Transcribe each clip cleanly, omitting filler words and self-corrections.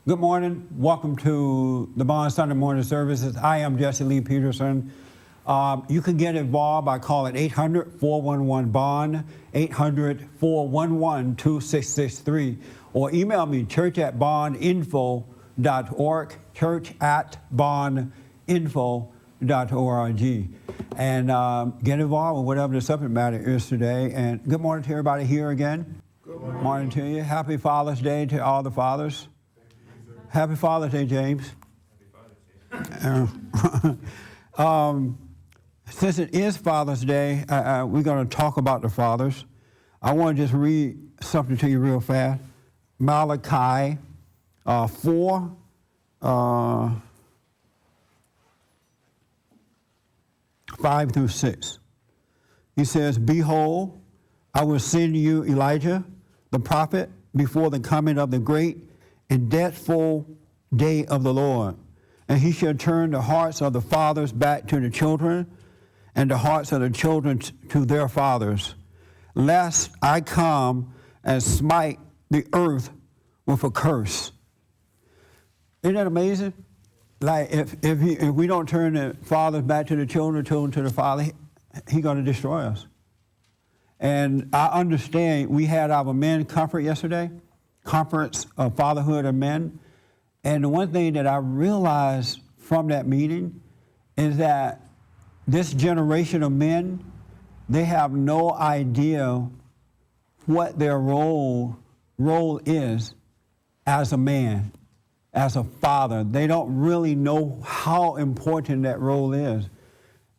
Good morning. Welcome to the Bond Sunday morning services. I am Jesse Lee Peterson. You can get involved by calling 800-411-BOND, 800-411-2663, or email me, church@bondinfo.org, church@bondinfo.org. And get involved with whatever the subject matter is today. And good morning to everybody here again. Good morning. Morning to you. Happy Father's Day to all the fathers. Happy Father's Day, James. Happy Father's Day. Since it is Father's Day, we're going to talk about the fathers. I want to just read something to you real fast. Malachi 4, 5 through 6. He says, "Behold, I will send you Elijah, the prophet, before the coming of the great and dreadful day of the Lord. And he shall turn the hearts of the fathers back to the children, and the hearts of the children to their fathers, lest I come and smite the earth with a curse." Isn't that amazing? Like if we don't turn the fathers back to the children to the father, he's going to destroy us. And I understand we had our men conference yesterday, conference of fatherhood of men. And the one thing that I realized from that meeting is that this generation of men, they have no idea what their role is as a man, as a father. They don't really know how important that role is.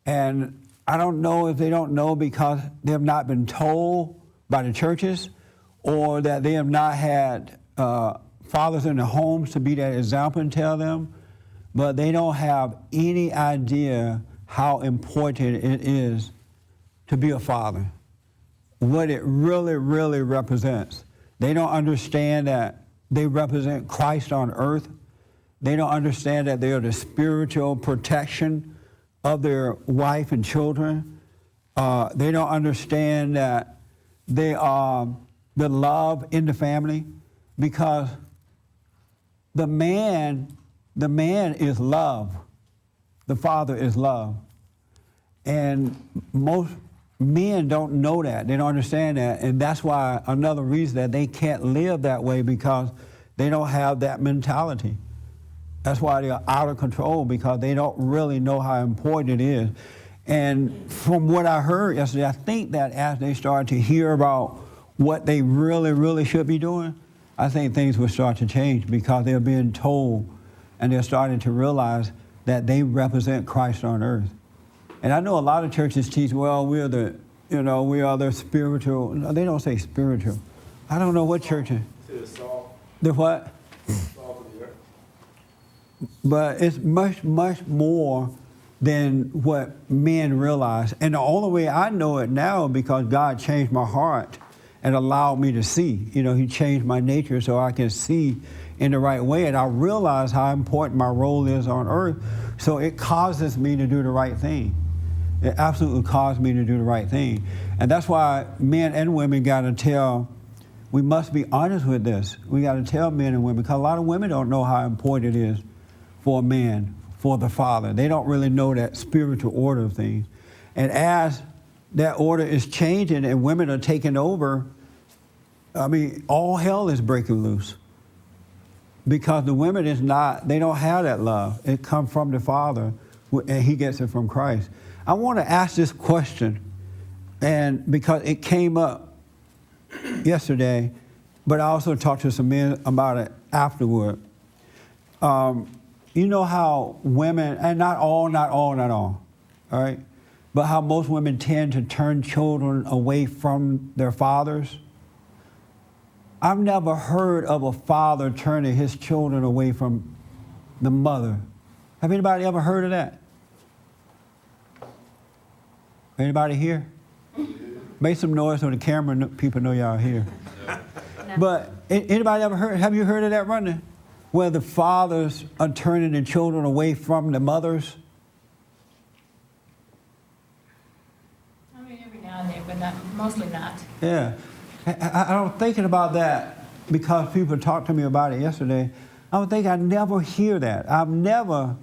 And I don't know if they don't know because they have not been told by the churches, or that they have not had fathers in the homes to be that example and tell them, but they don't have any idea how important it is to be a father, what it really, really represents. They don't understand that they represent Christ on earth. They don't understand that they are the spiritual protection of their wife and children. They don't understand that they are the love in the family, because the man is love. The father is love. And most men don't know that. They don't understand that. And that's why another reason that they can't live that way, because they don't have that mentality. That's why they're out of control, because they don't really know how important it is. And from what I heard yesterday, I think that as they start to hear about what they really, really should be doing, I think things will start to change, because they're being told and they're starting to realize that they represent Christ on earth. And I know a lot of churches teach, well, we are the spiritual. No, they don't say spiritual. I don't know what church. The what? But it's much, much more than what men realize. And the only way I know it now is because God changed my heart and allowed me to see. He changed my nature so I can see in the right way. And I realize how important my role is on earth. So it causes me to do the right thing. It absolutely caused me to do the right thing. And that's why men and women got to we must be honest with this. We got to tell men and women, because a lot of women don't know how important it is for a man, for the father. They don't really know that spiritual order of things. And as that order is changing and women are taking over, all hell is breaking loose. Because the women they don't have that love. It comes from the Father, and he gets it from Christ. I want to ask this question, and because it came up yesterday, but I also talked to some men about it afterward. You know how women, and not all, all right? But how most women tend to turn children away from their fathers. I've never heard of a father turning his children away from the mother. Have anybody ever heard of that? Anybody here? Make some noise so the camera people know y'all here. No. But anybody ever have you heard of that running? Where the fathers are turning the children away from the mothers? Every now and then, but mostly not. Yeah. I'm thinking about that because people talked to me about it yesterday. I would think I never hear that. I've never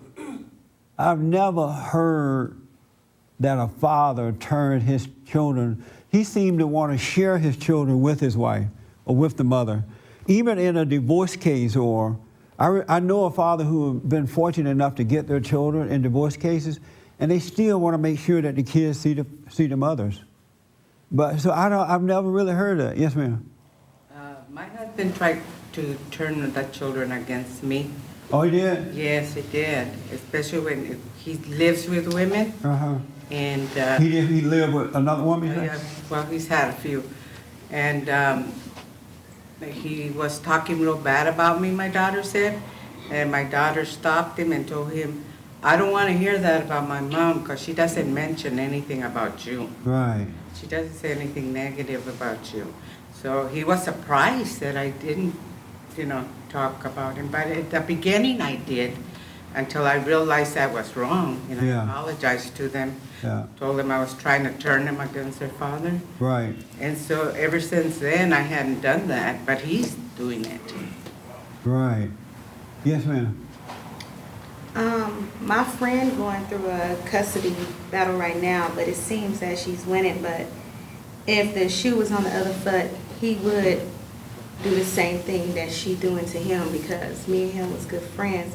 heard that a father turned his children. He seemed to want to share his children with his wife or with the mother. Even in a divorce case, or I know a father who have been fortunate enough to get their children in divorce cases, and they still want to make sure that the kids see the mothers. But so I've never really heard that. Yes, ma'am. My husband tried to turn the children against me. Oh, he did? Yes, he did, especially when he lives with women. Uh-huh. And He lived with another woman, you say? yeah, well, he's had a few. And he was talking real bad about me, my daughter said. And my daughter stopped him and told him, I don't want to hear that about my mom because she doesn't mention anything about you. Right. She doesn't say anything negative about you. So he was surprised that I didn't, talk about him. But at the beginning I did until I realized that was wrong. And Yeah. I apologized to them. Yeah. Told them I was trying to turn them against their father. Right. And so ever since then I hadn't done that, but he's doing it. Right. Yes, ma'am. My friend going through a custody battle right now, but it seems that she's winning. But if the shoe was on the other foot, he would do the same thing that she doing to him because me and him was good friends.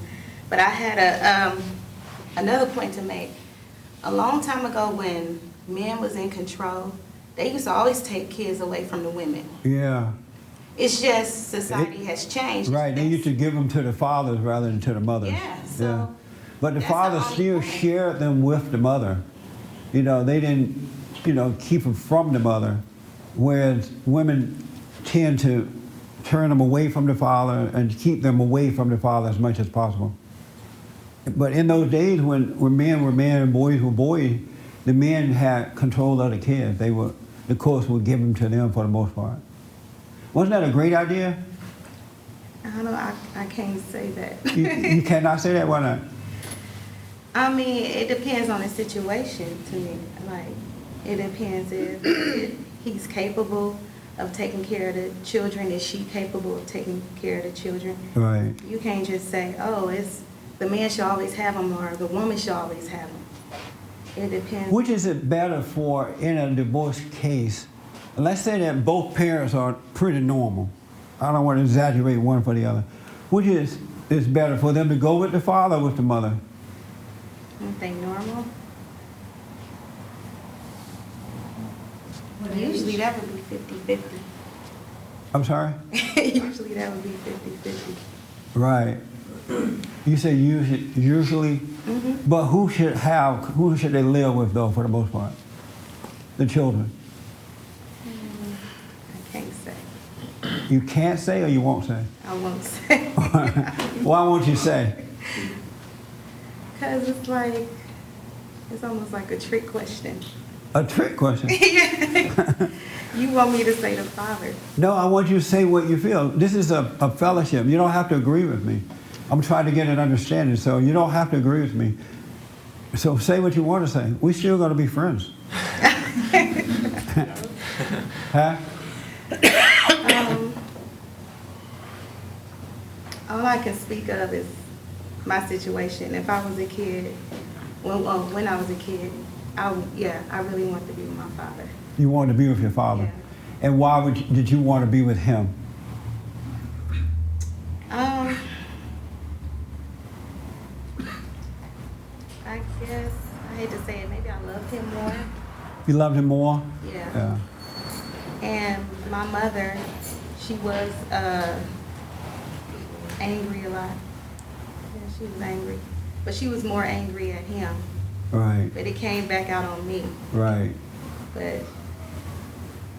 But I had another point to make. A long time ago when men was in control, they used to always take kids away from the women. Yeah. It's just society has changed. Right. They used to give them to the fathers rather than to the mothers. Yeah, so But the that's the father only still point. shared them with the mother. They didn't, keep them from the mother, whereas women tend to turn them away from the father and keep them away from the father as much as possible. But in those days when men were men and boys were boys, the men had control of the kids. The courts would give them to them for the most part. Wasn't that a great idea? I don't know, I can't say that. You cannot say that, why not? I mean, it depends on the situation to me. Like, it depends if he's capable of taking care of the children. Is she capable of taking care of the children? Right. You can't just say, oh, it's the man should always have them or the woman should always have them. It depends. Which is it better for in a divorce case? Let's say that both parents are pretty normal. I don't want to exaggerate one for the other. Which is better for them to go with the father or with the mother? You think normal? Usually that would be 50-50. I'm sorry? Usually that would be 50-50. Right. You say usually, but who should they live with though for the most part? The children. I can't say. You can't say or you won't say? I won't say. Why won't you say? Because it's almost like a trick question. A trick question? You want me to say the father. No, I want you to say what you feel. This is a fellowship. You don't have to agree with me. I'm trying to get an understanding, so you don't have to agree with me. So say what you want to say. We're still going to be friends. Huh? All I can speak of is my situation. If I was a kid, when I was a kid, I really wanted to be with my father. You wanted to be with your father. Yeah. And why did you want to be with him? I guess, I hate to say it, maybe I loved him more. You loved him more? Yeah. And my mother, she was angry a lot. Yeah, she was angry. But she was more angry at him. Right. But it came back out on me. Right. But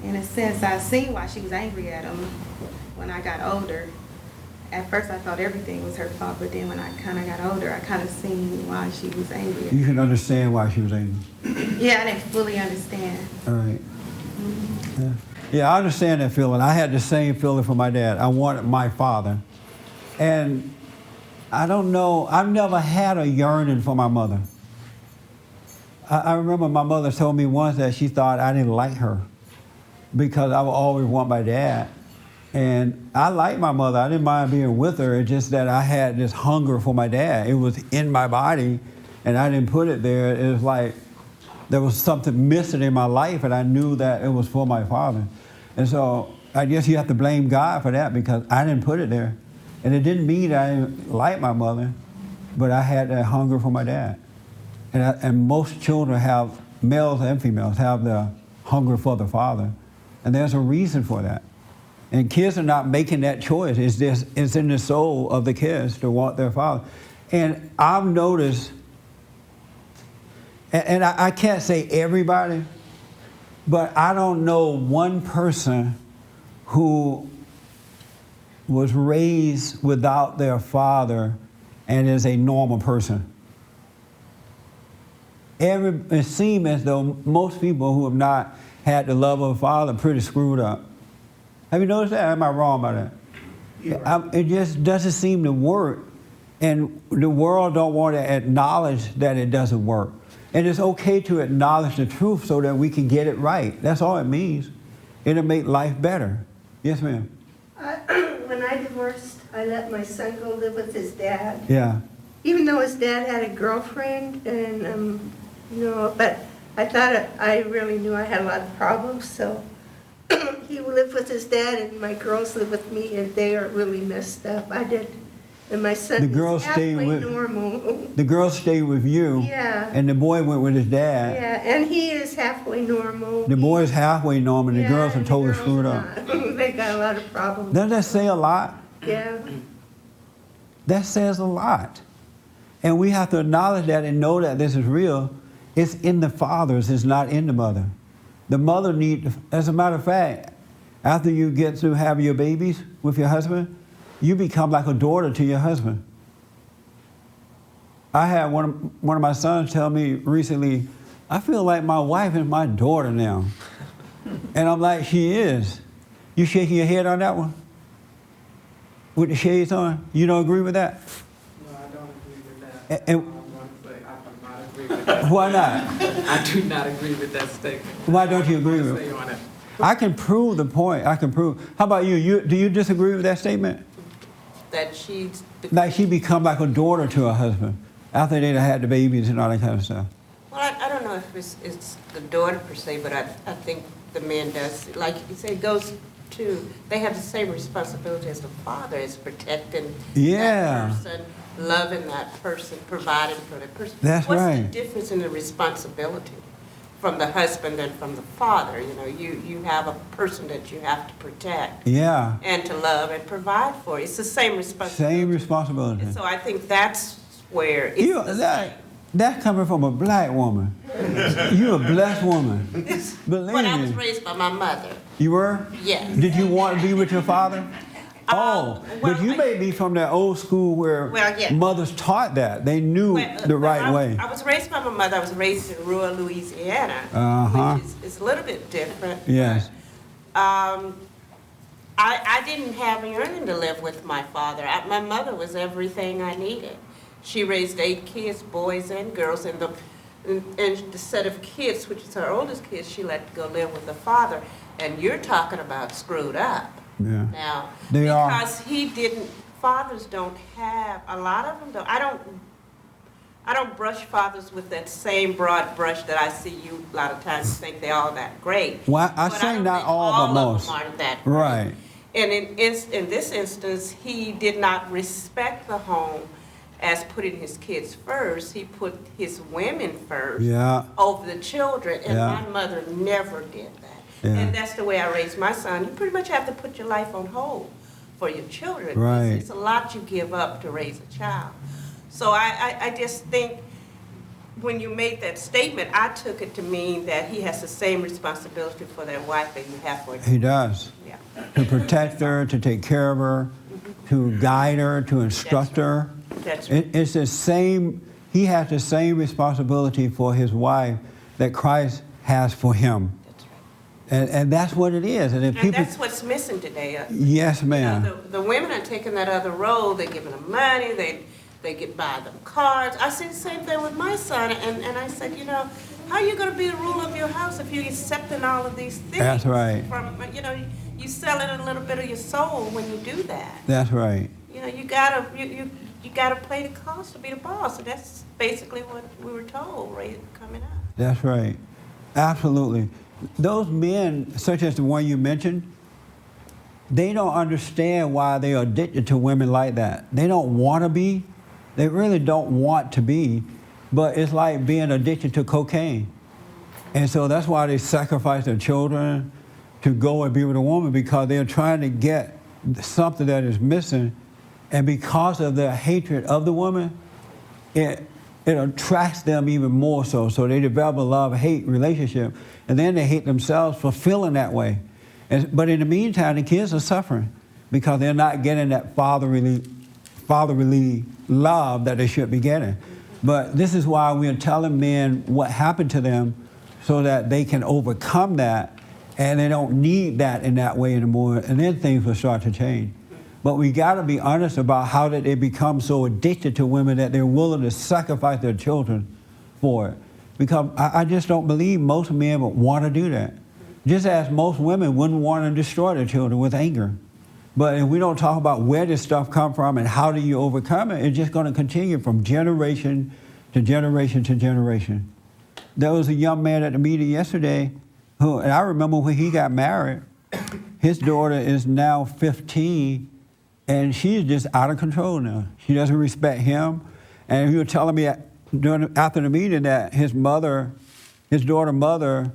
in a sense, I seen why she was angry at him when I got older. At first, I thought everything was her fault, but then when I kind of got older, I kind of seen why she was angry. You can understand why she was angry. Yeah, I didn't fully understand. All right. Yeah, I understand that feeling. I had the same feeling for my dad. I wanted my father. And I don't know, I've never had a yearning for my mother. I remember my mother told me once that she thought I didn't like her because I would always want my dad. And I like my mother. I didn't mind being with her. It's just that I had this hunger for my dad. It was in my body, and I didn't put it there. It was like there was something missing in my life, and I knew that it was for my father. And so I guess you have to blame God for that because I didn't put it there. And it didn't mean that I didn't like my mother, but I had that hunger for my dad. And most children have, males and females, have the hunger for the father. And there's a reason for that. And kids are not making that choice. It's in the soul of the kids to want their father. And I've noticed, and I can't say everybody, but I don't know one person who was raised without their father and is a normal person. It seems as though most people who have not had the love of a father are pretty screwed up. Have you noticed that? Am I wrong about that? It just doesn't seem to work. And the world don't want to acknowledge that it doesn't work. And it's okay to acknowledge the truth so that we can get it right. That's all it means. It'll make life better. Yes, ma'am. When I divorced, I let my son go live with his dad. Yeah. Even though his dad had a girlfriend, and but I thought I really knew I had a lot of problems, so he lived with his dad, and my girls live with me, and they are really messed up. I did, and my son The girls is halfway stayed with normal. the girl stayed with you. Yeah. And the boy went with his dad. Yeah, and he is halfway normal. The boy's halfway normal. The Yeah, girls are and the totally girls screwed are up. not. They got a lot of problems. Doesn't that say a lot? Yeah. That says a lot. And we have to acknowledge that and know that this is real. It's in the fathers, it's not in the mother. The mother as a matter of fact, after you get to have your babies with your husband, you become like a daughter to your husband. I had one of my sons tell me recently, I feel like my wife is my daughter now. And I'm like, she is. You shaking your head on that one? With the shades on? You don't agree with that? No, I don't agree with that. And- I'm going to say I do not agree with that. Why not? I do not agree with that statement. Why don't you agree I'm with gonna it? say on it. I can prove the point. I can prove. How about you? Do you disagree with that statement? That she's, Like she become like a daughter to her husband after they had the babies and all that kind of stuff. well, I don't know if it's the daughter per se, but I think the man does, like you say, it goes to, they have the same responsibility as the father, is protecting Yeah. that person, loving that person, providing for that person. That's What's right. the difference in the responsibility from the husband and from the father? You know, you have a person that you have to protect Yeah. and to love and provide for. It's the same responsibility. Same responsibility. And so I think that's where it's You, the same. that's coming from a black woman. You a blessed woman. Believe But I was me. raised by my mother. You were? Yes. Did you want to be with your father? Oh, but well, you may be from that old school where Well, yeah. mothers taught that. They knew Well, the right I way. was raised by my mother. I was raised in rural Louisiana, Uh-huh. which is a little bit different. Yes. I didn't have a yearning to live with my father. My mother was everything I needed. She raised 8 kids, boys and girls, and the set of kids, which is her oldest kids, she let go live with the father. And you're talking about screwed up. Yeah. Now, They are. because he didn't, fathers don't have, a lot of them don't, I don't brush fathers with that same broad brush that I see you a lot of times think they're all that great. Well, I But say don't not think all, but of most. them aren't that great. Right. And in this instance, he did not respect the home as putting his kids first. He put his women first Yeah. over the children, and Yeah. my mother never did that. Yeah. And that's the way I raised my son. You pretty much have to put your life on hold for your children. Right. It's a lot you give up to raise a child. So I just think when you made that statement, I took it to mean that he has the same responsibility for that wife that you have for He does. Yeah. To protect her, to take care of her, to guide her, to instruct her. That's right. It's the same, he has the same responsibility for his wife that Christ has for him. That's right. And that's what it is. And if And people, that's what's missing today. yes, You know, ma'am. the women are taking that other road. They're giving them money. They get buy them cars. I see the same thing with my son, and I said, you know, how are you going to be the ruler of your house if you're accepting all of these things? That's right. From, you know, you selling a little bit of your soul when you do that. That's right. You know, you gotta play the cost to be the boss, and that's basically what we were told right coming up. That's right. Absolutely. Those men, such as the one you mentioned, they don't understand why they are addicted to women like that. They don't want to be. They really don't want to be, but it's like being addicted to cocaine. And so that's why they sacrifice their children to go and be with a woman, because they're trying to get something that is missing. And because of their hatred of the woman, it attracts them even more so. So they develop a love-hate relationship. And then they hate themselves for feeling that way. But in the meantime, the kids are suffering because they're not getting that fatherly love that they should be getting. But this is why we are telling men what happened to them so that they can overcome that and they don't need that in that way anymore. And then things will start to change. But we got to be honest about how did they become so addicted to women that they're willing to sacrifice their children for it. Because I just don't believe most men would want to do that. Just as most women wouldn't want to destroy their children with anger. But if we don't talk about where this stuff come from and how do you overcome it, it's just going to continue from generation to generation to generation. There was a young man at the meeting yesterday who, and I remember when he got married, his daughter is now 15, and she's just out of control now. She doesn't respect him. And he was telling me after the meeting that his daughter's mother,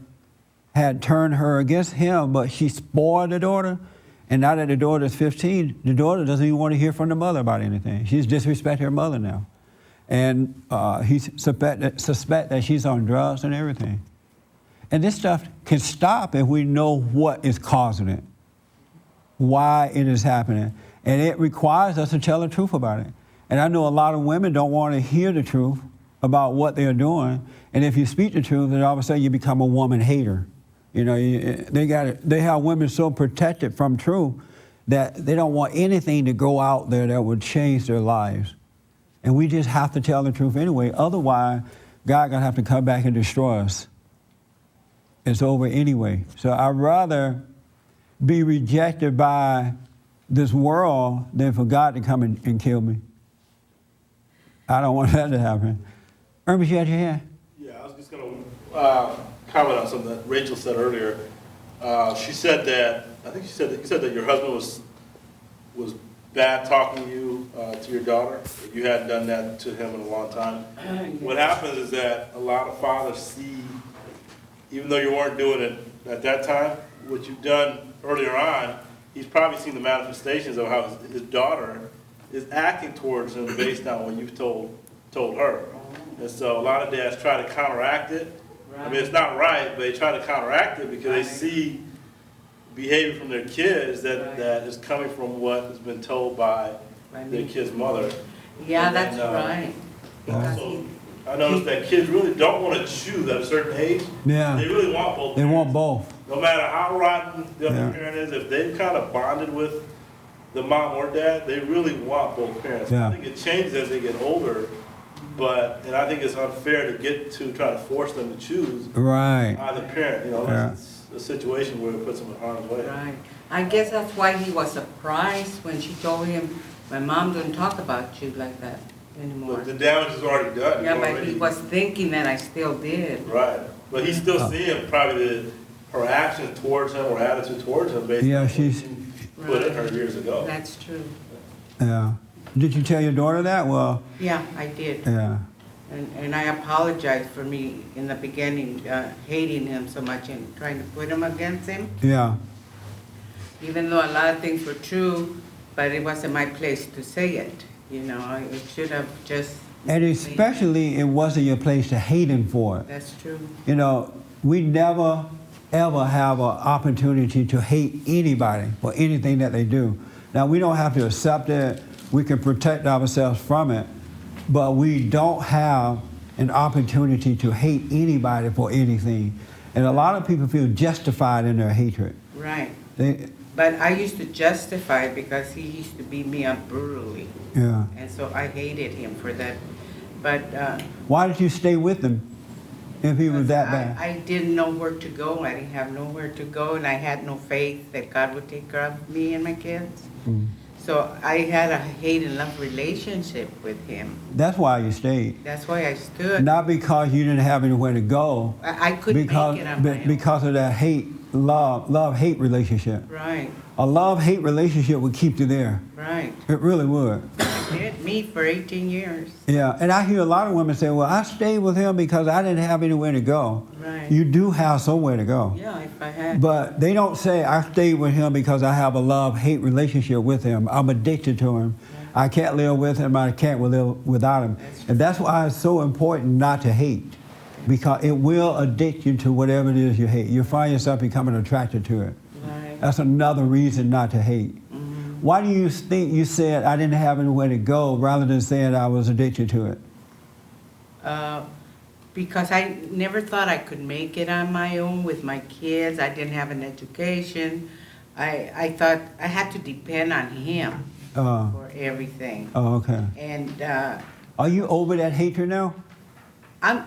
had turned her against him, but she spoiled the daughter. And now that the daughter is 15, the daughter doesn't even want to hear from the mother about anything. She's disrespecting her mother now. And he suspect that she's on drugs and everything. And this stuff can stop if we know what is causing it, why it is happening. And it requires us to tell the truth about it. And I know a lot of women don't want to hear the truth about what they're doing. And if you speak the truth, then all of a sudden you become a woman hater. You know, they have women so protected from truth that they don't want anything to go out there that would change their lives. And we just have to tell the truth anyway. Otherwise, God gonna have to come back and destroy us. It's over anyway. So I'd rather be rejected by this world than for God to come and kill me. I don't want that to happen. Ernest, you had your hand? Yeah, I was just going to comment on something that Rachel said earlier. She said that, I think you said that your husband was bad talking to your daughter. You hadn't done that to him in a long time. What happens is that a lot of fathers see, even though you weren't doing it at that time, what you've done earlier on, he's probably seen the manifestations of how his daughter is acting towards him based on what you've told her. And so a lot of dads try to counteract it. I mean, it's not right, but they try to counteract it because they see behavior from their kids that is coming from what has been told by their kid's mother. Yeah, that's right. Because Also, I noticed that kids really don't want to choose at a certain age. Yeah. They really want both. They want both. No matter how rotten the other Yeah. parent is, if they've kind of bonded with the mom or dad, they really want both parents. Yeah. I think it changes as they get older, and I think it's unfair to try to force them to choose Right. either parent. You know, Yeah. it's a situation where it puts them in harm's way. Right. I guess that's why he was surprised when she told him, my mom don't talk about you like that anymore. But the damage is already done. Yeah, It's but already- he was thinking that I still did. Right, but he's still seeing probably her actions towards him or attitude towards him based Yeah, on what she's- he put in her years ago. That's true. Yeah. Did you tell your daughter that? Well, Yeah, I did. yeah. And I apologize for me in the beginning, hating him so much and trying to put him against him, Yeah. even though a lot of things were true, but it wasn't my place to say it. You know, I should have just. And especially it wasn't your place to hate him for it. That's true. You know, we never, ever have an opportunity to hate anybody for anything that they do. Now, we don't have to accept it. We can protect ourselves from it. But we don't have an opportunity to hate anybody for anything. And a lot of people feel justified in their hatred. Right. They, But I used to justify it because he used to beat me up brutally. yeah. And so I hated him for that. But Why did you stay with them? if he was that Because bad? I didn't know where to go. I didn't have nowhere to go, and I had no faith that God would take care of me and my kids. Mm. So I had a hate and love relationship with him. That's why you stayed. That's why I stood. Not because you didn't have anywhere to go, I couldn't because, make it on my own. because of that love-hate relationship. Right, A love-hate relationship would keep you there. right. It really would. It did me for 18 years. Yeah, and I hear a lot of women say, well, I stayed with him because I didn't have anywhere to go. Right. You do have somewhere to go. Yeah, if I had. But they don't say, I stayed with him because I have a love-hate relationship with him. I'm addicted to him. I can't live with him. I can't live without him. And that's why it's so important not to hate, because it will addict you to whatever it is you hate. You find yourself becoming attracted to it. Right. That's another reason not to hate. Why do you think you said I didn't have anywhere to go rather than saying I was addicted to it? Because I never thought I could make it on my own with my kids. I didn't have an education. I thought I had to depend on him for everything. Oh, okay. And Are you over that hatred now?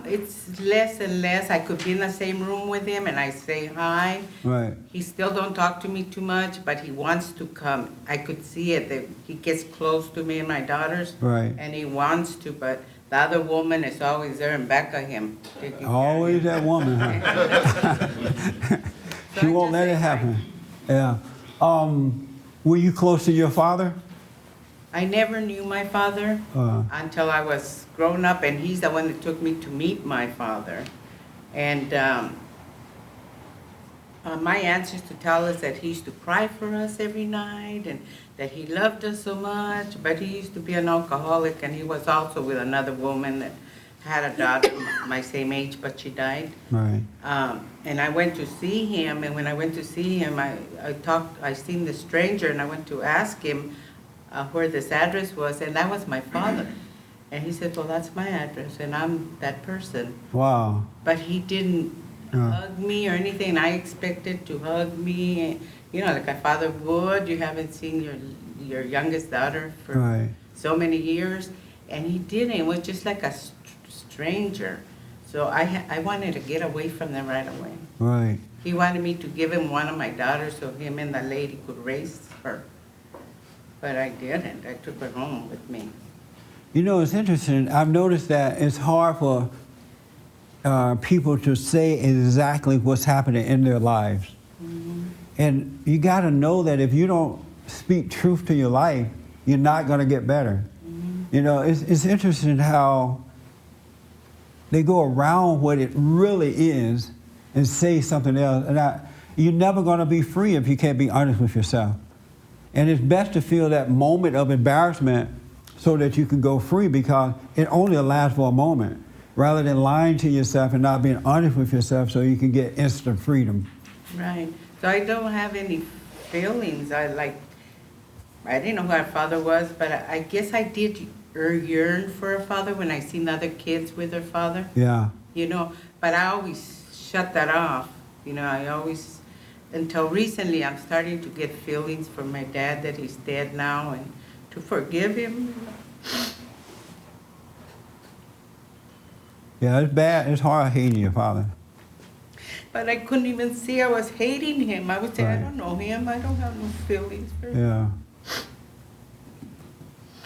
it's less and less. I could be in the same room with him and I say hi. Right. He still don't talk to me too much, but he wants to come. I could see it, that he gets close to me and my daughters. Right. And he wants to, but the other woman is always there in back of him. taking care of Always him. that woman, huh? So She I won't just let say it hi. happen. Yeah. Were you close to your father? I never knew my father until I was grown up, and he's the one that took me to meet my father. And my aunts used to tell us that he used to cry for us every night and that he loved us so much, but he used to be an alcoholic, and he was also with another woman that had a daughter my same age, but she died. Right. And I went to see him, and when I went to see him, I seen the stranger, and I went to ask him where this address was, and that was my father. And he said, well, that's my address, and I'm that person. Wow. But he didn't hug me or anything. I expected to hug me, you know, like a father would. You haven't seen your youngest daughter for Right. so many years, and he didn't. It was just like a stranger. So I wanted to get away from them right away. Right. He wanted me to give him one of my daughters so him and the lady could raise her. But I didn't. I took her home with me. You know, it's interesting. I've noticed that it's hard for people to say exactly what's happening in their lives. And you got to know that if you don't speak truth to your life, you're not going to get better. You know, it's interesting how they go around what it really is and say something else. And you're never going to be free if you can't be honest with yourself. And it's best to feel that moment of embarrassment so that you can go free, because it only lasts for a moment, rather than lying to yourself and not being honest with yourself so you can get instant freedom. Right. So I don't have any feelings. I didn't know who our father was, but I guess I did yearn for a father when I seen other kids with their father. Yeah. You know, but I always shut that off. You know, until recently, I'm starting to get feelings for my dad that he's dead now, and to forgive him. Yeah, it's bad. It's hard hating your father. But I couldn't even see I was hating him. I would say, I Right. don't know him. I don't have no feelings for him. Yeah.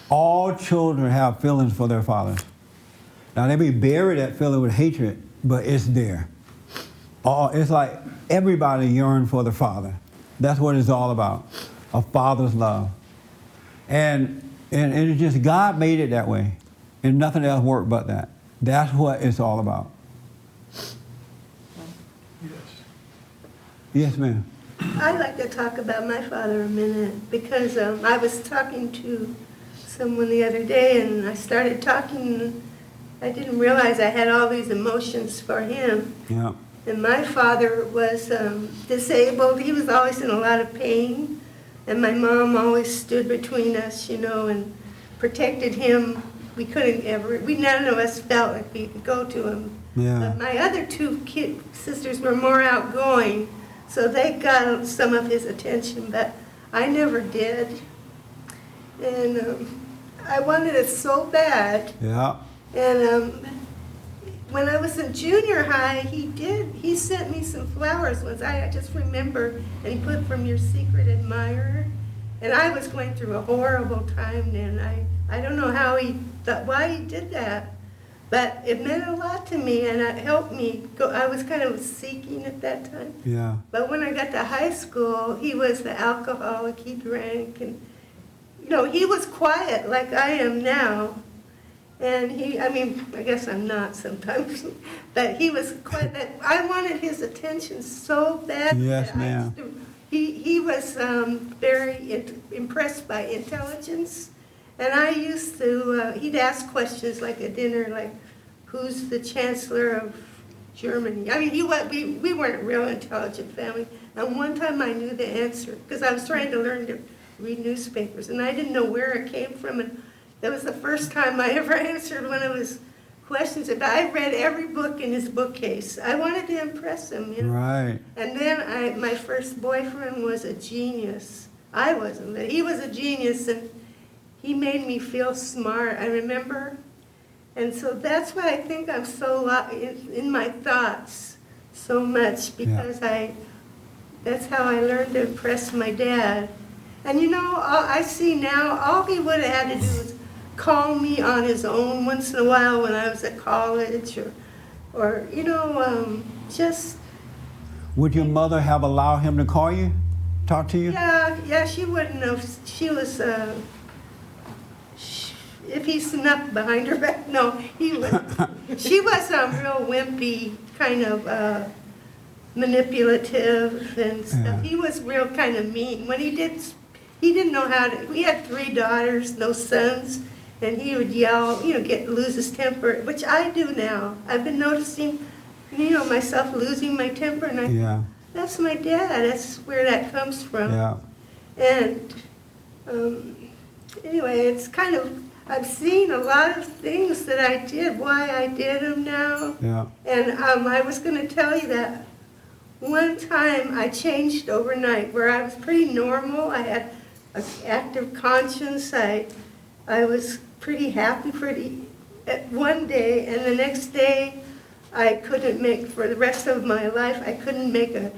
All children have feelings for their fathers. Now, they may bury that feeling with hatred, but it's there. It's like everybody yearns for the father. That's what it's all about, a father's love. And it's just God made it that way, and nothing else worked but that. That's what it's all about. Yes, ma'am. I'd like to talk about my father a minute, because I was talking to someone the other day, and I started talking, and I didn't realize I had all these emotions for him. Yeah. And my father was disabled. He was always in a lot of pain. And my mom always stood between us, you know, and protected him. None of us felt like we could go to him. Yeah. But my other two sisters were more outgoing, so they got some of his attention, but I never did. And I wanted it so bad. Yeah. And when I was in junior high, he sent me some flowers once. I just remember, and he put from your secret admirer. And I was going through a horrible time then. I don't know why he did that. But it meant a lot to me, and it helped me go. I was kind of seeking at that time. Yeah. But when I got to high school, he was the alcoholic. He drank, and he was quiet like I am now. And I guess I'm not sometimes, but he was quite that. I wanted his attention so bad. Yes, that ma'am. He was very impressed by intelligence, and I used to. He'd ask questions like at dinner, like, "Who's the Chancellor of Germany?" We weren't a real intelligent family, and one time I knew the answer because I was trying to learn to read newspapers, and I didn't know where it came from, and that was the first time I ever answered one of his questions. I read every book in his bookcase. I wanted to impress him, Right. And then my first boyfriend was a genius. I wasn't, but he was a genius, and he made me feel smart, I remember. And so that's why I think I'm so in my thoughts so much, because that's how I learned to impress my dad. And I see now, all he would have had to do was call me on his own once in a while when I was at college, or just. Would your mother have allowed him to call you, talk to you? Yeah, she wouldn't have. She was, if he snuck behind her back, no, he wouldn't. She was real wimpy, kind of manipulative and stuff. Yeah. He was real kind of mean. When he didn't know how to. We had 3 daughters, no sons. And he would yell, lose his temper, which I do now. I've been noticing, myself losing my temper, and that's my dad. That's where that comes from. Yeah. And anyway, it's kind of, I've seen a lot of things that I did, why I did them now. Yeah. And I was going to tell you that one time I changed overnight, where I was pretty normal. I had an active conscience. I was pretty happy one day, and the next day I couldn't make, for the rest of my life, I couldn't make a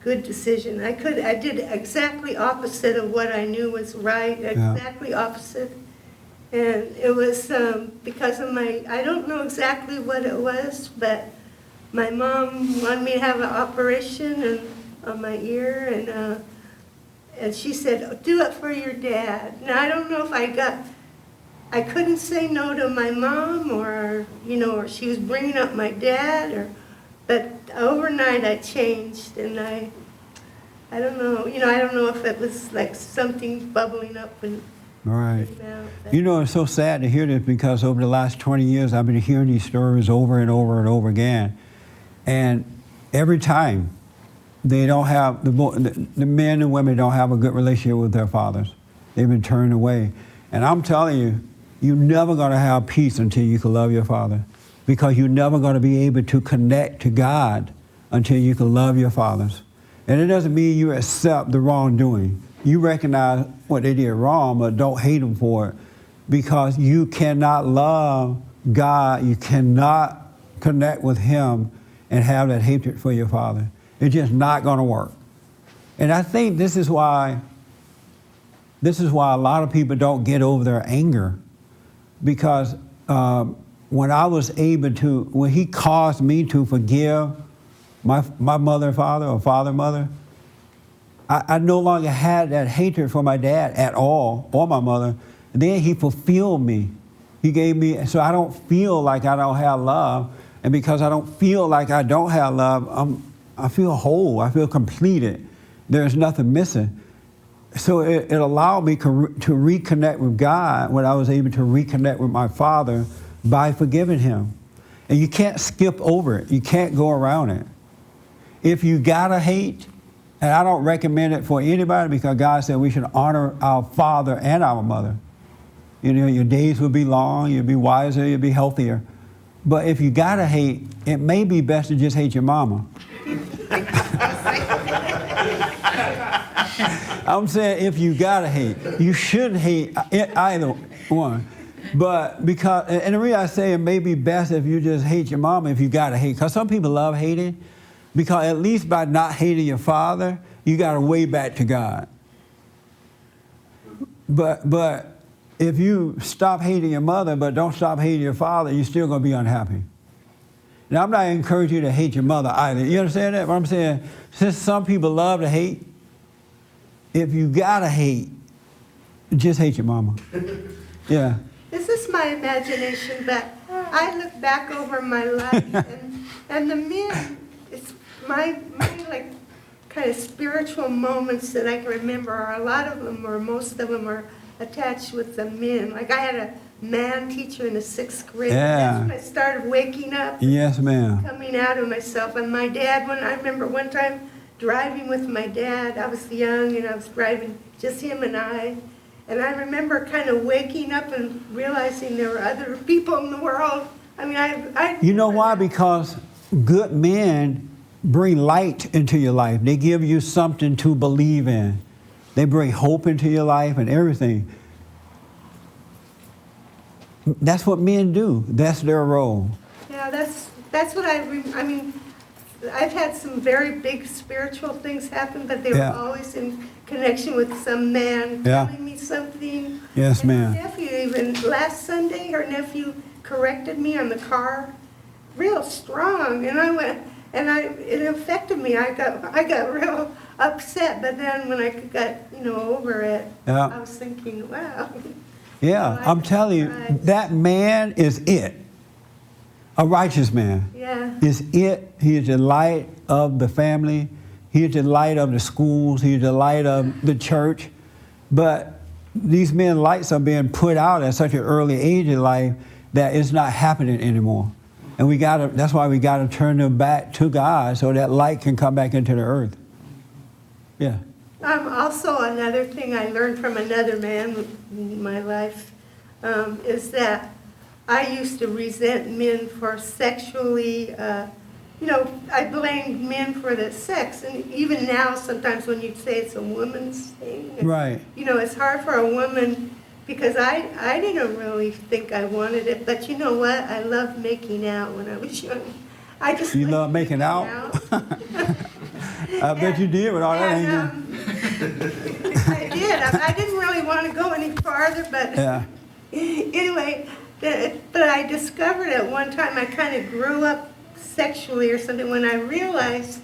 good decision. I did exactly opposite of what I knew was right, exactly opposite. And it was because of I don't know exactly what it was, but my mom wanted me to have an operation on my ear, and she said, "Do it for your dad." Now, I don't know if I couldn't say no to my mom, or she was bringing up my dad, but overnight I changed, and I don't know, I don't know if it was like something bubbling up and Right. out. It's so sad to hear this, because over the last 20 years I've been hearing these stories over and over and over again, and every time they don't have, the men and women don't have a good relationship with their fathers. They've been turned away. And I'm telling you, you're never going to have peace until you can love your father, because you're never going to be able to connect to God until you can love your fathers. And it doesn't mean you accept the wrongdoing. You recognize what they did wrong, but don't hate them for it, because you cannot love God, you cannot connect with Him and have that hatred for your father. It's just not going to work. And I think this is why a lot of people don't get over their anger, because when I was able to, when He caused me to forgive my mother and father, or father and mother, I no longer had that hatred for my dad at all, or my mother. And then He fulfilled me. He gave me, so I don't feel like I don't have love. And because I don't feel like I don't have love, I feel whole, I feel completed. There's nothing missing. So it allowed me to reconnect with God when I was able to reconnect with my father by forgiving him. And you can't skip over it. You can't go around it. If you gotta hate, and I don't recommend it for anybody, because God said we should honor our father and our mother. Your days will be long, you'll be wiser, you'll be healthier. But if you gotta hate, it may be best to just hate your mama. I'm saying if you gotta hate, you shouldn't hate either one. But because, and the reason I say it may be best if you just hate your mama if you gotta hate. Because some people love hating, because at least by not hating your father, you got a way back to God. But if you stop hating your mother but don't stop hating your father, you're still gonna be unhappy. Now I'm not encouraging you to hate your mother either. You understand that? What I'm saying, since some people love to hate, if you gotta hate, just hate your mama. Yeah. This is my imagination, but I look back over my life and the men, it's my like kind of spiritual moments that I can remember are a lot of them or most of them are attached with the men. Like I had a man teacher in the 6th grade. Yeah. That's when I started waking up. Yes, ma'am. Coming out of myself. And my dad, when I remember one time driving with my dad, I was young and I was driving, just him and I. And I remember kind of waking up and realizing there were other people in the world. I mean, I You know why? Because good men bring light into your life. They give you something to believe in. They bring hope into your life and everything. That's what men do. That's their role. Yeah, that's what I mean, I've had some very big spiritual things happen, but they were Yeah. always in connection with some man Yeah. telling me something. Yes, And ma'am. her nephew, even last Sunday, her nephew corrected me on the car, real strong, and I went, and it affected me. I got real upset, but then when I got over it, Yeah. I was thinking, wow. Yeah, Well, I I'm telling you, tried. that man is it. A righteous man Yeah. is it. He is the light of the family. He is the light of the schools. He is the light of the church. But these men lights are being put out at such an early age in life that it's not happening anymore. And that's why we gotta turn them back to God so that light can come back into the earth. Yeah. Also, another thing I learned from another man in my life is that I used to resent men for sexually, I blamed men for the sex. And even now, sometimes when you say it's a woman's thing, Right. It's hard for a woman because I didn't really think I wanted it. But you know what? I loved making out when I was young. I just You liked love making out? I bet you did with all that And, anger. I did. I didn't really want to go any farther, but Yeah. anyway, but I discovered at one time I kind of grew up sexually or something when I realized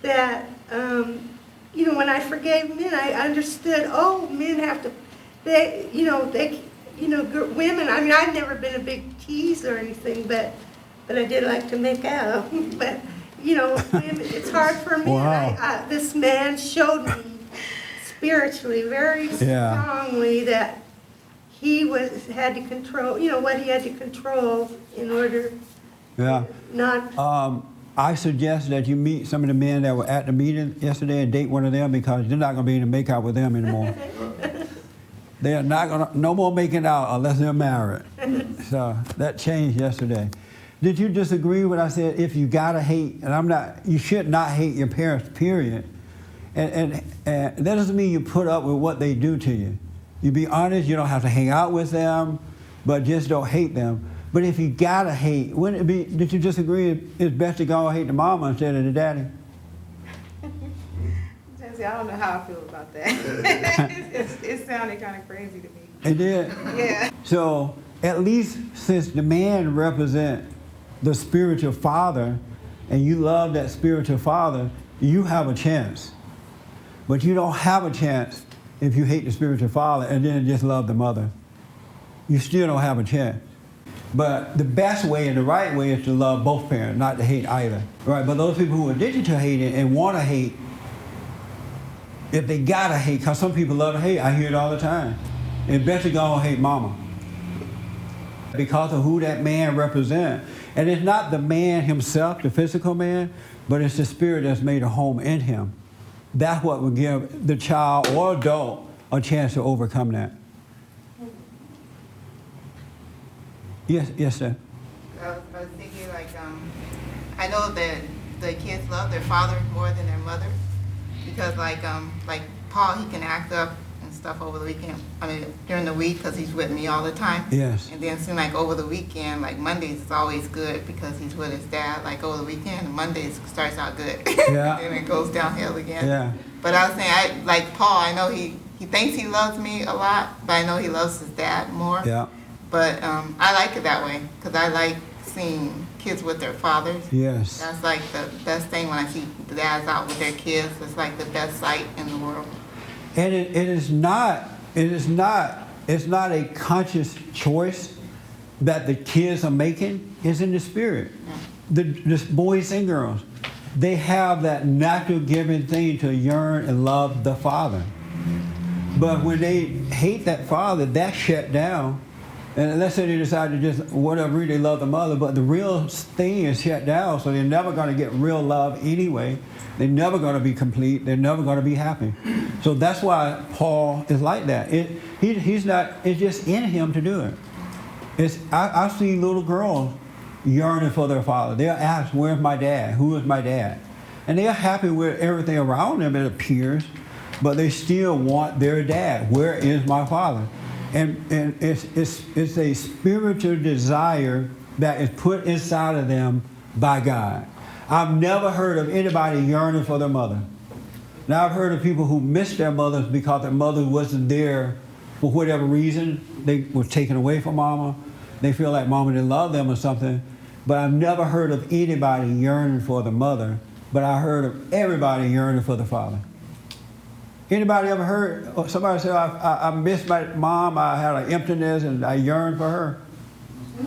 that, when I forgave men, I understood, men have to, women, I mean, I've never been a big tease or anything, but I did like to make out. But, women, it's hard for men. Wow. This man showed me spiritually very Yeah. strongly that he had to control, what he had to control in order Yeah. not. I suggest that you meet some of the men that were at the meeting yesterday and date one of them because you're not going to be able to make out with them anymore. They're not going to, no more making out unless they're married. So that changed yesterday. Did you disagree with what I said? If you got to hate, and you should not hate your parents, period. And that doesn't mean you put up with what they do to you. You be honest, you don't have to hang out with them, but just don't hate them. But if you gotta hate, wouldn't it be, did you disagree it's best to go and hate the mama instead of the daddy? Jesse, I don't know how I feel about that. It sounded kind of crazy to me. It did? Yeah. So at least since the man represent the spiritual father and you love that spiritual father, you have a chance. But you don't have a chance if you hate the spiritual father and then just love the mother. You still don't have a chance. But the best way and the right way is to love both parents, not to hate either. Right? But those people who are addicted to hating and want to hate, if they gotta hate, because some people love to hate, I hear it all the time. It's best to go and hate mama. Because of who that man represents. And it's not the man himself, the physical man, but it's the spirit that's made a home in him. That's what will give the child or adult a chance to overcome that. Yes, sir. I was thinking I know that the kids love their father more than their mother because like Paul, he can act up and stuff over the weekend. I mean, during the week, because he's with me all the time. Yes. And then seem like over the weekend, like Mondays is always good because he's with his dad. Like over the weekend, Mondays starts out good. Yeah. And it goes downhill again. Yeah. But I was saying, like Paul, I know he thinks he loves me a lot, but I know he loves his dad more. Yeah. But I like it that way because I like seeing kids with their fathers. Yes. That's like the best thing when I see the dads out with their kids. It's like the best sight in the world. And it's not a conscious choice that the kids are making. It's in the spirit. The boys and girls, they have that natural given thing to yearn and love the father. But when they hate that father, that's shut down. And let's say they decide to just, whatever, they love the mother, but the real thing is shut down, so they're never going to get real love anyway. They're never going to be complete. They're never going to be happy. So that's why Paul is like that. He's not, it's just in him to do it. I've seen little girls yearning for their father. They'll ask, where's my dad? Who is my dad? And they're happy with everything around them, it appears, but they still want their dad. Where is my father? And it's a spiritual desire that is put inside of them by God. I've never heard of anybody yearning for their mother. Now I've heard of people who missed their mothers because their mother wasn't there for whatever reason. They were taken away from mama. They feel like mama didn't love them or something. But I've never heard of anybody yearning for the mother, but I heard of everybody yearning for the father. Anybody ever heard somebody say, I miss my mom, I had an emptiness and I yearn for her?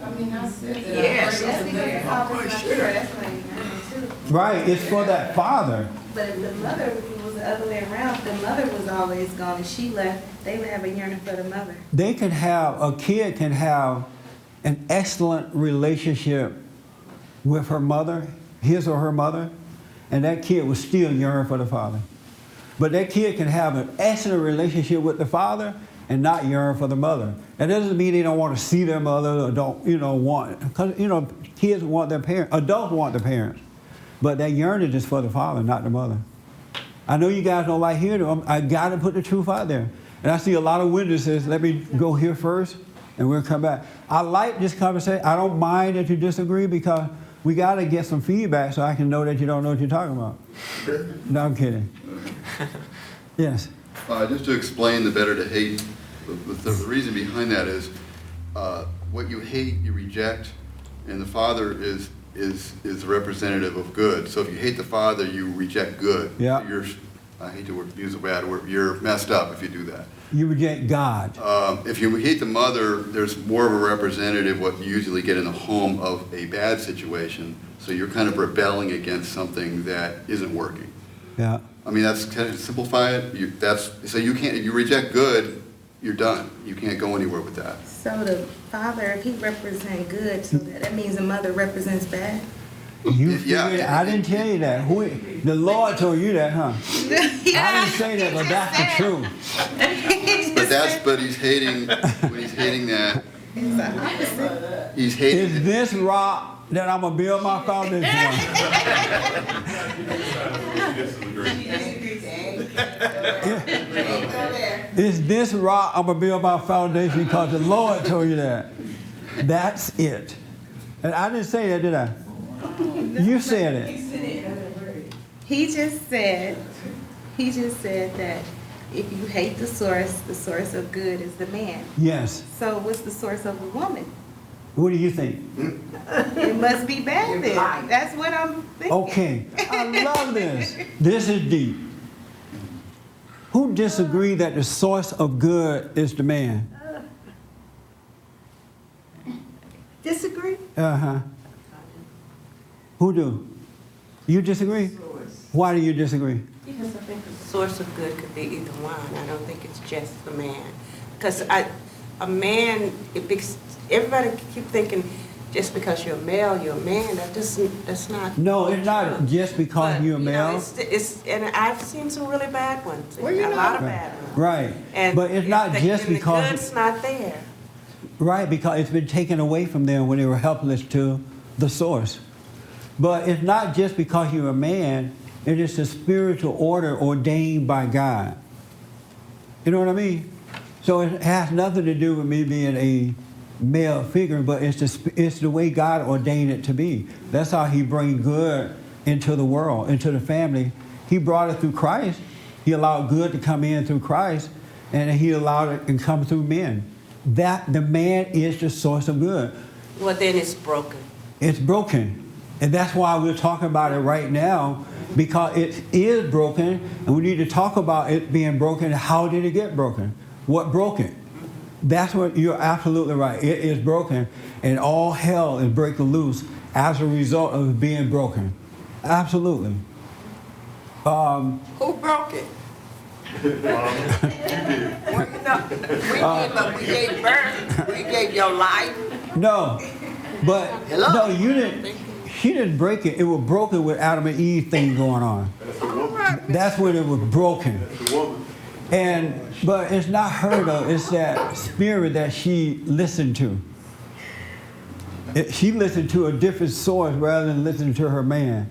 I mean, I said that. Yes. That's because the father's not there. That's why you're yearning too. Right, it's for that father. But if the mother, if it was the other way around, if the mother was always gone and she left, they would have a yearning for the mother. A kid can have an excellent relationship with her mother, his or her mother, and that kid will still yearn for the father. But that kid can have an excellent relationship with the father and not yearn for the mother. That doesn't mean they don't want to see their mother or don't, want, because, kids want their parents, adults want their parents. But that yearning is for the father, not the mother. I know you guys don't like hearing them. I got to put the truth out there. And I see a lot of witnesses. Let me go here first, and we'll come back. I like this conversation. I don't mind that you disagree because we got to get some feedback so I can know that you don't know what you're talking about. No, I'm kidding. Yes. Just to explain the better to hate, the reason behind that is what you hate, you reject, and the father is the representative of good. So if you hate the father, you reject good. Yeah. I hate to use a bad word, you're messed up if you do that. You reject God. If you hate the mother, there's more of a representative, what you usually get in the home, of a bad situation. So you're kind of rebelling against something that isn't working. Yeah. I mean, that's kind of simplify it. So you can't. If you reject good, you're done. You can't go anywhere with that. So the father, if he represents good, so that means the mother represents bad? Yeah. I didn't tell you that. The Lord told you that, huh? I didn't say that, but that's the truth. But he's hating. When he's hating that, It's the opposite. he's hating. Is this rock that I'm gonna build my foundation on? Is this rock I'm gonna build my foundation because the Lord told you that? That's it. And I didn't say that, did I? You said it. He just said that if you hate the source of good is the man. Yes. So what's the source of the woman? What do you think? It must be bad then. That's what I'm thinking. Okay. I love this. This is deep. Who disagree that the source of good is the man? Disagree? Uh-huh. Who do? You disagree? Why do you disagree? Because I think the source of good could be either one. I don't think it's just the man. Because a man, everybody keep thinking just because you're a male, you're a man. That's not. No, it's not just because you're a male. And I've seen some really bad ones. Well, you a know- lot of bad ones. Right. And But it's not just the because. good's not there. Right, because it's been taken away from them when they were helpless to the source. But it's not just because you're a man, it is the spiritual order ordained by God. You know what I mean? So it has nothing to do with me being a male figure, but it's the way God ordained it to be. That's how he brings good into the world, into the family. He brought it through Christ. He allowed good to come in through Christ, and he allowed it to come through men. That the man is the source of good. Well, then it's broken. It's broken. And that's why we're talking about it right now, because it is broken, and we need to talk about it being broken. How did it get broken? What broke it? That's what you're absolutely right. It is broken, and all hell is breaking loose as a result of it being broken. Absolutely. Who broke it? We gave birth. We gave your life. No, but Hello? no, you didn't. She didn't break it. It was broken with Adam and Eve thing going on. That's when it was broken. But it's not her though. It's that spirit that she listened to. She listened to a different source rather than listening to her man.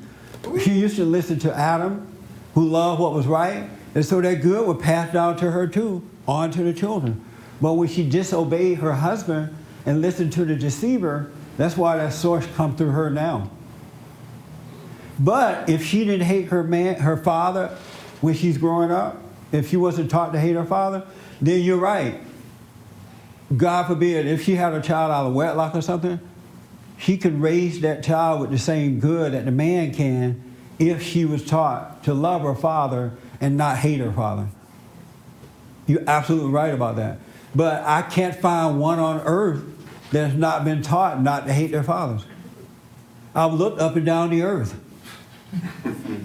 She used to listen to Adam, who loved what was right, and so that good would pass down to her too, on to the children. But when she disobeyed her husband and listened to the deceiver, that's why that source come through her now. But if she didn't hate her man, her father, when she's growing up, if she wasn't taught to hate her father, then you're right. God forbid, if she had a child out of wedlock or something, she could raise that child with the same good that the man can if she was taught to love her father and not hate her father. You're absolutely right about that. But I can't find one on earth that's not been taught not to hate their fathers. I've looked up and down the earth.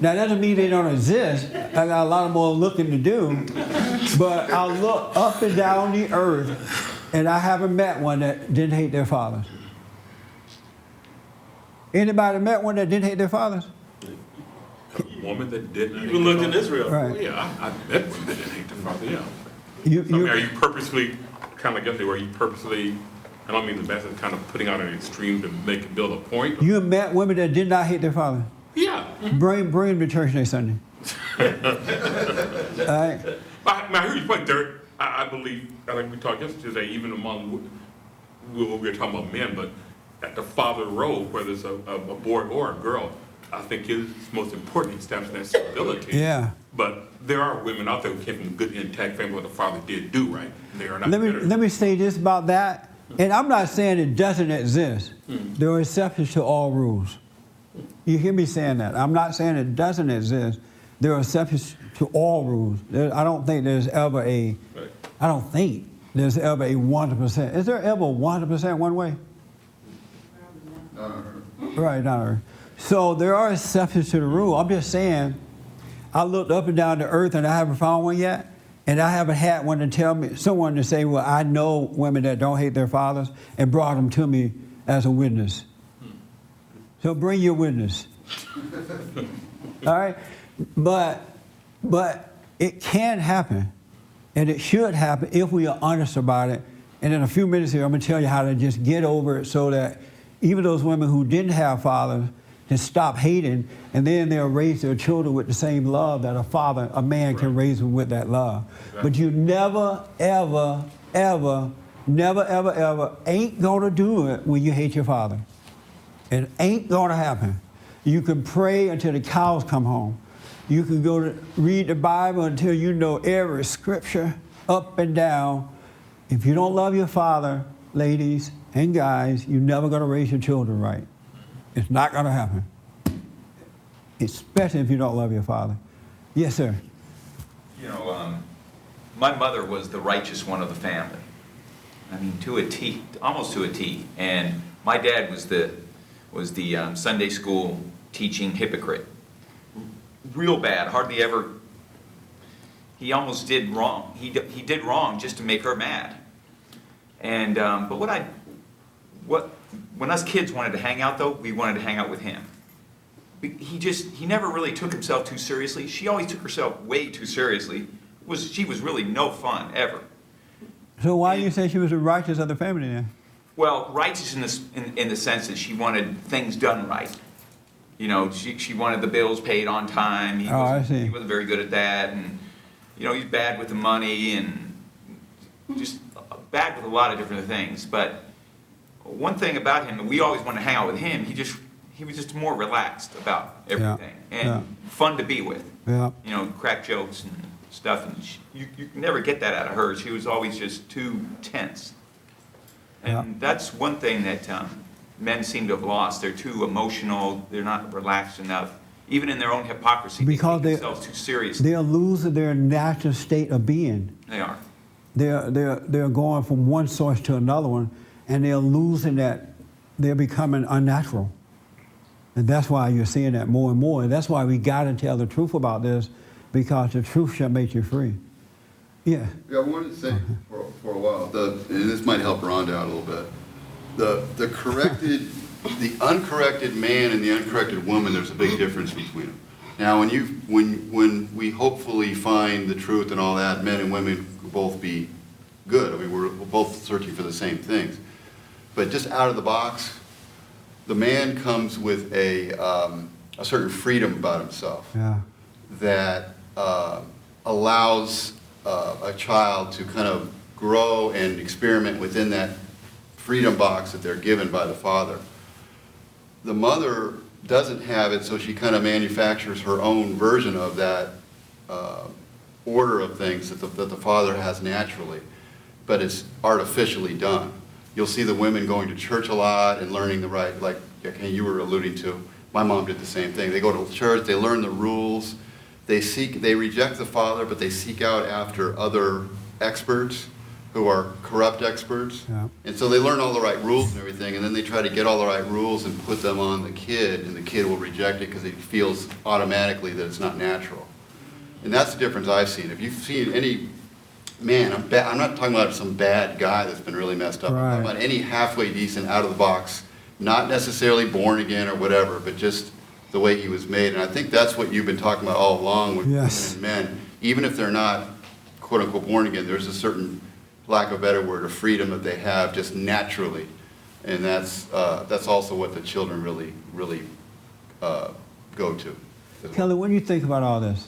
Now, that doesn't mean they don't exist. I got a lot more looking to do. But I look up and down the earth, and I haven't met one that didn't hate their fathers. Anybody met one that didn't hate their fathers? A woman that didn't. Even looked in Israel. Right. Well, yeah, I met one that didn't hate their father, yeah. You, I mean, are you purposely, kind of guilty, where you purposely, I don't mean the best, kind of putting out an extreme to build a point? you met women that did not hate their father. Yeah. Bring them to church next Sunday. All right? I hear your point, Derek. I believe, I think we talked yesterday, even among, we were talking about men, but at the father role, whether it's a boy or a girl, I think it's most important he establishes that stability. Yeah. But there are women out there who came from a good, intact family where the father did do right. And they are not Let better. me say this about that, and I'm not saying it doesn't exist. There are exceptions to all rules. You hear me saying that? I'm not saying it doesn't exist. There are exceptions to all rules. I don't think there's ever a 100%. Is there ever 100% one way? Right, not her. So there are exceptions to the rule. I'm just saying, I looked up and down the earth and I haven't found one yet. And I haven't had one to tell me, someone to say, well, I know women that don't hate their fathers, and brought them to me as a witness. So bring your witness. All right? But it can happen, and it should happen if we are honest about it. And in a few minutes here, I'm going to tell you how to just get over it so that even those women who didn't have fathers can stop hating, and then they'll raise their children with the same love that a man can raise them with that love. But you never, ever, ever, never, ever, ever ain't going to do it when you hate your father. It ain't going to happen. You can pray until the cows come home. You can go to read the Bible until you know every scripture up and down. If you don't love your father, ladies and guys, you're never going to raise your children right. It's not going to happen. Especially if you don't love your father. Yes, sir. You know, my mother was the righteous one of the family. I mean, to a T, almost to a T. And my dad was the Sunday school teaching hypocrite. Real bad, hardly ever. He almost did wrong. He did wrong just to make her mad. And but when us kids wanted to hang out, though, we wanted to hang out with him. He never really took himself too seriously. She always took herself way too seriously. She was really no fun ever. So why do you say she was the righteous of the family then? Well, righteous in the sense that she wanted things done right. You know, she wanted the bills paid on time. I see. He wasn't very good at that, and he's bad with the money and just bad with a lot of different things. But one thing about him, we always wanted to hang out with him. He was just more relaxed about everything and fun to be with. Yeah. Crack jokes and stuff. And you can never get that out of her. She was always just too tense. And that's one thing that men seem to have lost. They're too emotional. They're not relaxed enough. Even in their own hypocrisy, Because they take themselves too seriously. they're losing their natural state of being. They are. They're going from one source to another one, and they're losing that. They're becoming unnatural. And that's why you're seeing that more and more. And that's why we got to tell the truth about this, because the truth shall make you free. Yeah. Yeah, I wanted to say for a while, and this might help Rhonda out a little bit, the uncorrected man and the uncorrected woman, there's a big difference between them. Now, when we hopefully find the truth and all that, men and women will both be good. I mean, we're both searching for the same things. But just out of the box, the man comes with a certain freedom about himself that allows a child to kind of grow and experiment within that freedom box that they're given by the father. The mother doesn't have it, so she kind of manufactures her own version of that order of things that the father has naturally, but it's artificially done. You'll see the women going to church a lot and learning the right, like you were alluding to. My mom did the same thing. They go to church, they learn the rules, they reject the father, but they seek out after other experts who are corrupt experts. Yeah. And so they learn all the right rules and everything, and then they try to get all the right rules and put them on the kid, and the kid will reject it because he feels automatically that it's not natural. And that's the difference I've seen. If you've seen any man, I'm not talking about some bad guy that's been really messed up. Right. I'm talking about any halfway decent, out of the box, not necessarily born again or whatever, but just the way he was made. And I think that's what you've been talking about all along with women and men. Even if they're not, quote unquote, born again, there's a certain, lack of a better word, of freedom that they have just naturally. And that's also what the children really go to. Kelly, what do you think about all this?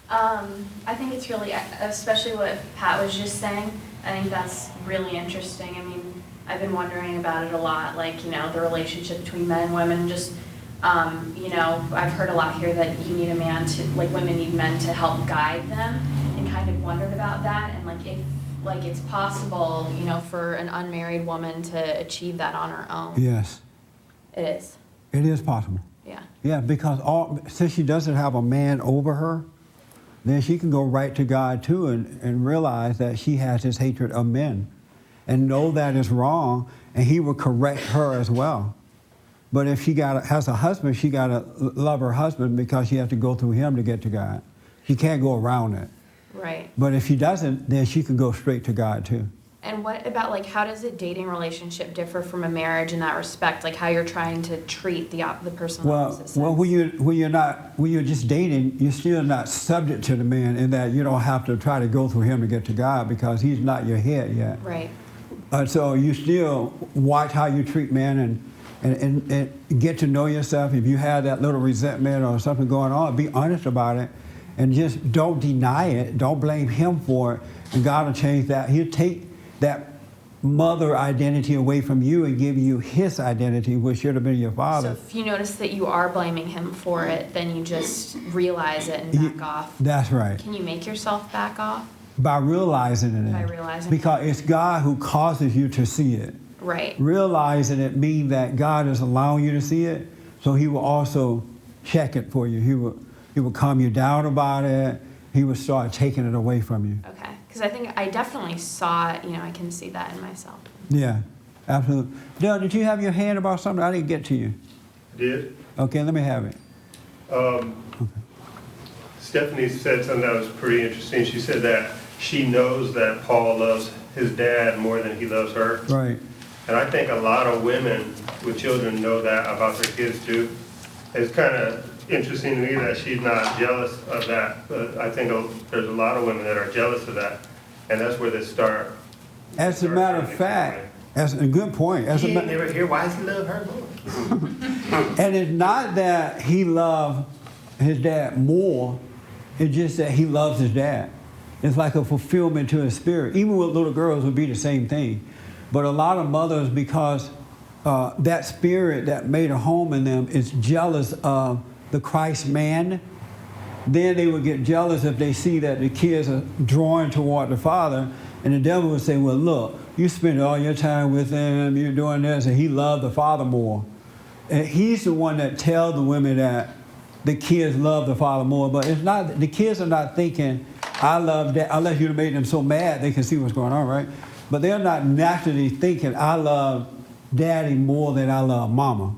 I think it's really, especially what Pat was just saying, I think that's really interesting. I mean, I've been wondering about it a lot, like, the relationship between men and women. Just, I've heard a lot here that you need a man to, like, women need men to help guide them, and kind of wondered about that, and like if, like, it's possible, for an unmarried woman to achieve that on her own. Yes. It is. It is possible. Yeah. Yeah, because since she doesn't have a man over her, then she can go right to God too and realize that she has this hatred of men and know that is wrong, and he will correct her as well. But if she has a husband, she got to love her husband because she has to go through him to get to God. She can't go around it. Right. But if she doesn't, then she can go straight to God too. And what about, like, how does a dating relationship differ from a marriage in that respect? Like, how you're trying to treat the person on the opposite sex? Well, when you're just dating, you're still not subject to the man in that you don't have to try to go through him to get to God because he's not your head yet. Right. So you still watch how you treat men and get to know yourself. If you have that little resentment or something going on, be honest about it and just don't deny it. Don't blame him for it. And God will change that. He'll take that mother identity away from you and give you his identity, which should have been your father. So if you notice that you are blaming him for it, then you just realize it and back off. That's right. Can you make yourself back off? By realizing it. By realizing because it's God who causes you to see it. Right. Realizing it means that God is allowing you to see it, so he will also check it for you. He will calm you down about it. He will start taking it away from you. Okay. Because I think I definitely saw it, I can see that in myself. Yeah, absolutely. Dale, did you have your hand about something? I didn't get to you. Did. Okay, let me have it. Okay. Stephanie said something that was pretty interesting. She said that she knows that Paul loves his dad more than he loves her. Right. And I think a lot of women with children know that about their kids too. It's kind of interesting to me that she's not jealous of that, but I think there's a lot of women that are jealous of that, and that's where they start. As a matter of fact, that's a good point. He ain't never hear why does he love her more. And it's not that he loved his dad more, it's just that he loves his dad. It's like a fulfillment to his spirit. Even with little girls would be the same thing. But a lot of mothers, because that spirit that made a home in them is jealous of the Christ man, then they would get jealous if they see that the kids are drawing toward the father, and the devil would say, well, look, you spend all your time with him, you're doing this, and he loved the father more. And he's the one that tells the women that the kids love the father more, but it's not, the kids are not thinking, I love that, unless you made them so mad they can see what's going on, right? But they're not naturally thinking, I love daddy more than I love mama.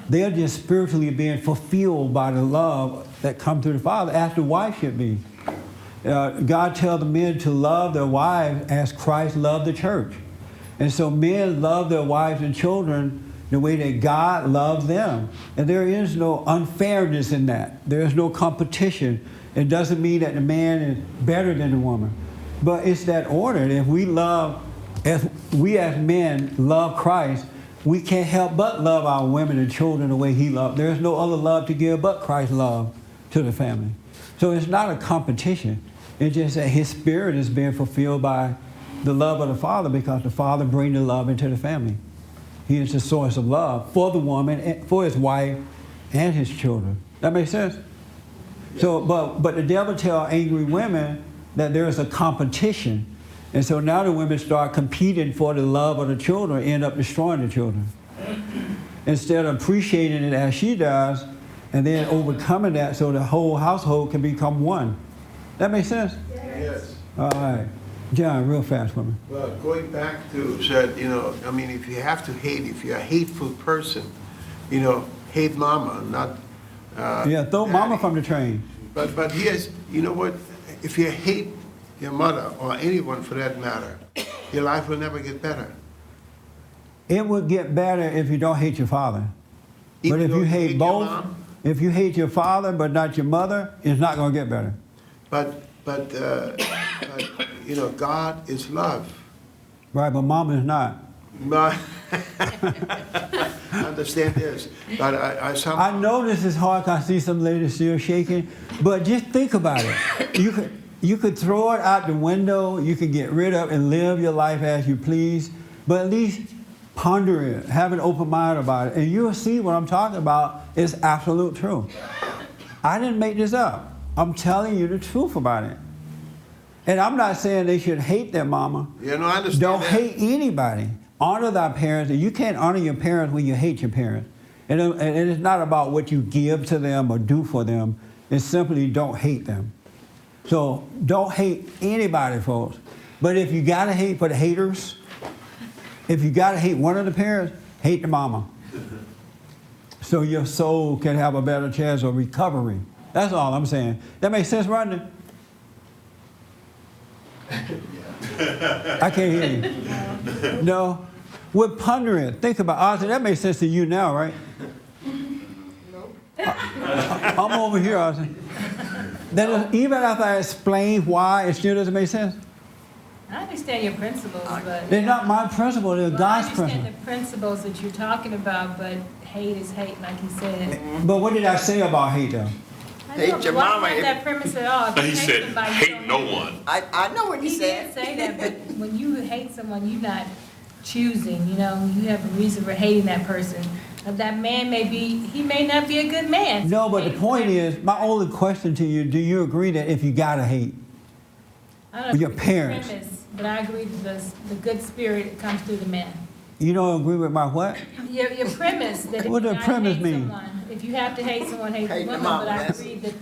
They're just spiritually being fulfilled by the love that comes through the father, as the wife should be. God tells the men to love their wives as Christ loved the church. And so men love their wives and children the way that God loves them. And there is no unfairness in that. There is no competition. It doesn't mean that the man is better than the woman. But it's that order. If we love, as we as men love Christ, we can't help but love our women and children the way he loved. There's no other love to give but Christ's love to the family. So it's not a competition. It's just that his spirit is being fulfilled by the love of the Father, because the Father brings the love into the family. He is the source of love for the woman, for his wife, and his children. That makes sense? So, but the devil tells angry women that there is a competition. And so now the women start competing for the love of the children, end up destroying the children. Instead of appreciating it as she does, and then overcoming that so the whole household can become one. That makes sense? Yes. All right. John, real fast for me. Well, going back to, said, I mean, if you have to hate, if you're a hateful person, hate mama, not yeah, throw daddy. mama from the train. But here's, you know what? If you hate your mother, or anyone for that matter, your life will never get better. It would get better if you don't hate your father. Even but if though you hate your both, mom? if you hate your father but not your mother, it's not going to get better. But God is love. Right, but mom is not. But I understand this, but I know this is hard because I see some ladies still shaking, but just think about it. You could throw it out the window, you could get rid of it and live your life as you please, but at least ponder it, have an open mind about it, and you'll see what I'm talking about is absolute truth. I didn't make this up. I'm telling you the truth about it. And I'm not saying they should hate their mama. I understand. Don't that. hate anybody. Honor thy parents. And you can't honor your parents when you hate your parents. And it's not about what you give to them or do for them. It's simply don't hate them. So don't hate anybody, folks. But if you got to hate for the haters, if you got to hate one of the parents, hate the mama. So your soul can have a better chance of recovery. That's all I'm saying. That makes sense, Rodney? I can't hear you. No? We're pondering. Think about Ozzy. That makes sense to you now, right? I'm over here, Ozzy. Even after I explain why, it still doesn't make sense? I understand your principles, but... They're not my principles, they're God's I principles. understand the principles that you're talking about, but hate is hate, like you said. But what did I say about hate, though? Hate your mama. I don't that premise at all. He said, hate no one. I know what he said. He did say that, but when you hate someone, you're not choosing, you have a reason for hating that person. That man he may not be a good man. No, but the point is, my only question to you, do you agree that if you gotta hate I don't your agree parents? with the premise, but I agree with the good spirit that comes through the man. You don't agree with my what? Your premise that if What you does gotta premise hate mean? someone, if you have to hate someone, hate the woman, but I agree that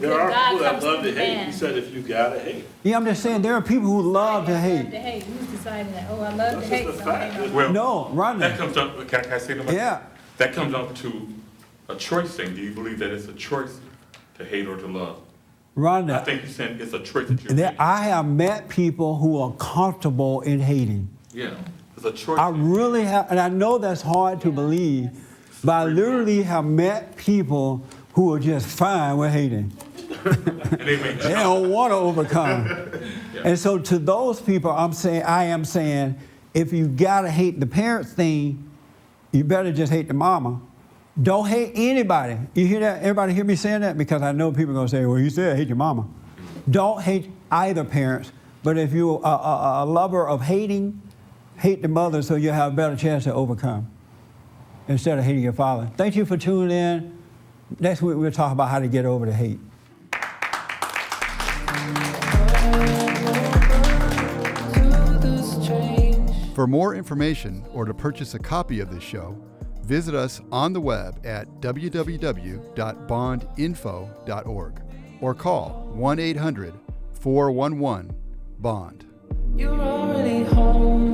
There are God people that comes love through to the hate. man. He said if you gotta hate. Yeah, I'm just saying, there are people who love to hate. Love to hate. Who's deciding that? Oh, I love to hate. just a so I fact. hate Well, No, Rodney. that comes up, can I say something? Yeah. That comes up to a choice thing. Do you believe that it's a choice to hate or to love? Rhonda, I think you're saying it's a choice that you're that making. I have met people who are comfortable in hating. Yeah, it's a choice. I really have, and I know that's hard to believe, but I literally have met people who are just fine with hating. And they make They don't want to overcome. Yeah. And so to those people, I am saying, if you gotta hate the parent thing, you better just hate the mama. Don't hate anybody. You hear that? Everybody hear me saying that? Because I know people are gonna say, well, you said hate your mama. Don't hate either parents, but if you're a lover of hating, hate the mother so you have a better chance to overcome instead of hating your father. Thank you for tuning in. Next week we'll talk about how to get over the hate. For more information or to purchase a copy of this show, visit us on the web at www.bondinfo.org or call 1-800-411-BOND. You're already home.